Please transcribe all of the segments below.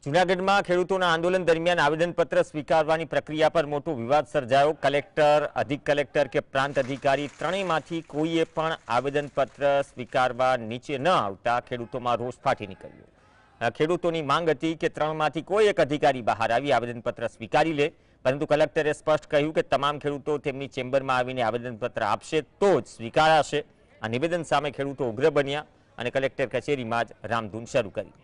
જૂનાગઢમાં ખેડૂતોના આંદોલન દરમિયાન આવેદનપત્ર સ્વીકારવાની પ્રક્રિયા પર મોટો વિવાદ સર્જાયો। કલેક્ટર, અધિક કલેક્ટર કે પ્રાંત અધિકારી ત્રણેયમાંથી કોઈએ પણ આવેદનપત્ર સ્વીકારવા નીચે ન આવતા ખેડૂતોમાં રોષ ફાટી નીકળ્યો। ખેડૂતોની માંગ હતી કે ત્રણમાંથી કોઈ એક અધિકારી બહાર આવી આવેદનપત્ર સ્વીકારી લે, પરંતુ કલેક્ટરે સ્પષ્ટ કહ્યું કે તમામ ખેડૂતો તેમની ચેમ્બરમાં આવીને આવેદનપત્ર આપશે તો જ સ્વીકારાશે। આ નિવેદન સામે ખેડૂતો ઉગ્ર બન્યા અને કલેક્ટર કચેરીમાં જ રામધૂન શરૂ કરી।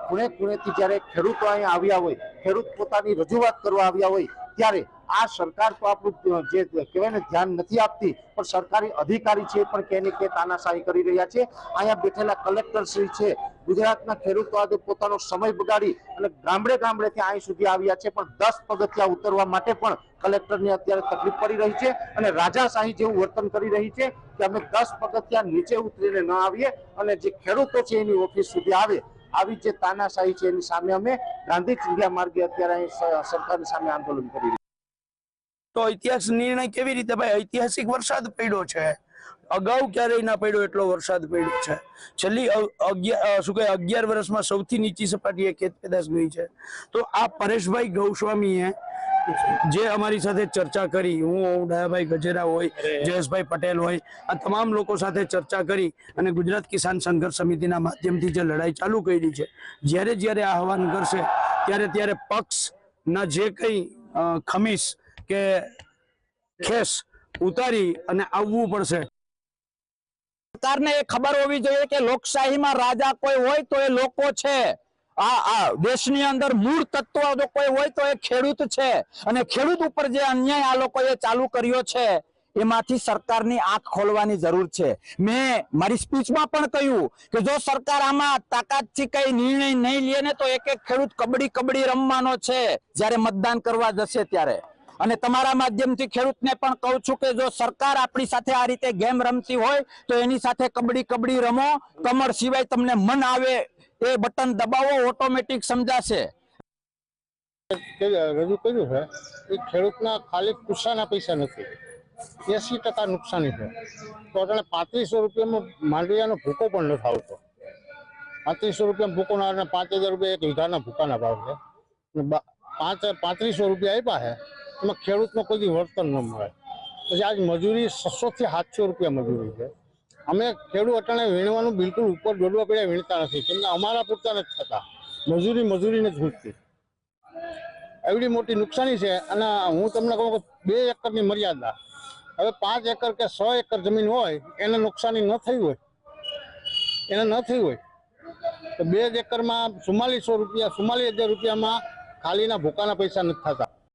ખૂણે ખૂણેથી જ્યારે ખેડૂતો અહીંયા આવ્યા હોય, ખેડૂત પોતાની રજૂઆત કરવા આવ્યા હોય, ત્યારે આ સરકાર તો આપણું જે કહેવાય ને ધ્યાન નથી આપતી, પણ સરકારી અધિકારી છે પણ કેને કે તાનાશાહી કરી રહ્યા છે। અહીંયા બેઠેલા કલેક્ટર શ્રી છે, ગુજરાતના ખેડૂતો આજે પોતાનો સમય બગાડી અને ગામડે ગામડેથી અહીં સુધી આવ્યા છે, પણ 10 પગથિયા ઉતરવા માટે પણ કલેક્ટરને અત્યારે તકલીફ પડી રહી છે અને રાજાશાહી જેવું વર્તન કરી રહી છે કે અમે 10 પગથિયા નીચે ઉતરીને ન આવીએ અને જે ખેડૂતો છે એની ઓફિસ સુધી આવે, આવી જે તાનાશાહી છે એની સામે અમે ગાંધી ચિંધ્યા માર્ગે અત્યારે સરકારની સામે આંદોલન કરી રહ્યા છીએ। તો ઐતિહાસિક નિર્ણય કેવી રીતે ભાઈ? ઐતિહાસિક વરસાદ પડ્યો છે, અગાઉ ક્યારેય ના પડ્યો એટલો વરસાદ પડ્યો છે। છેલ્લી 11 વર્ષમાં સૌથી નીચી સપાટીએ ખેત પેદાશ ગઈ છે। તો આ પરેશભાઈ ગૌસ્વામીએ જે અમારી સાથે ચર્ચા કરી, હું ડાયાભાઈ ગજેરા હોય, જયેશભાઈ પટેલ હોય, આ તમામ લોકો સાથે ચર્ચા કરી અને ગુજરાત કિસાન સંઘર્ષ સમિતિના માધ્યમથી જે લડાઈ ચાલુ કરી છે, જ્યારે જ્યારે આહવાન કરશે ત્યારે ત્યારે પક્ષના જે કંઈ ખમીસ કે ખેસ ઉતારી અને આવવું પડશે। સરકારને એ ખબર હોવી જોઈએ કે લોકશાહીમાં રાજા કોઈ હોય તો એ લોકો છે। આ દેશની અંદર મૂળ તત્વ જો કોઈ હોય તો એ ખેડૂત છે અને ખેડૂત ઉપર જે અન્યાય આ લોકોએ ચાલુ કર્યો છે એમાંથી સરકારની આંખ ખોલવાની જરૂર છે। મેં મારી સ્પીચમાં પણ કહ્યું કે જો સરકાર આમાં તાકાતથી કઈ નિર્ણય નહીં લે ને તો એક એક ખેડૂત કબડ્ડી રમવાનો છે જ્યારે મતદાન કરવા જશે ત્યારે। અને તમારા માધ્યમથી ખેડૂતને પણ કહું છું કે જો સરકાર આપણી સાથે આ રીતે ગેમ રમતી હોય તો એની સાથે કબડ્ડી રમો, કમર સિવાય તમને મન આવે એ બટન દબાવો, ઓટોમેટિક સમજાશે। રજૂ કર્યું છે એ ખેડૂતના ખાલી પુસ્સાના પૈસા નથી, 80% નુકસાની છે। તો આપણે 3500 રૂપિયામાં માંડવીયાનો ભૂકો પણ નથી આવતો। 3500 રૂપિયા ભૂકો ના 5000 રૂપિયા એક વીઘાના ભૂકાના ભાવ છે, 3500 રૂપિયા આપ્યા છે, એમાં ખેડૂતનો કોઈ વર્તન ન મળે। પછી આજ મજૂરી 600 થી 700 રૂપિયા મજૂરી છે। અમે ખેડૂત અટાણે વીણવાનું બિલકુલ ઉપર દોડવા પડ્યા વીણતા નથી, કેમ કે અમારા પૂરતા નથી થતા, મજૂરી નથી ખૂટતી, એવડી મોટી નુકસાની છે। અને હું તમને કહું કે 2 એકરની મર્યાદા, હવે 5 એકર કે 100 એકર જમીન હોય એને નુકસાની ન થઈ હોય, તો 2 એકરમાં 4400 રૂપિયા 44000 રૂપિયામાં ખાલીના ભૂકાના પૈસા નથી થતા।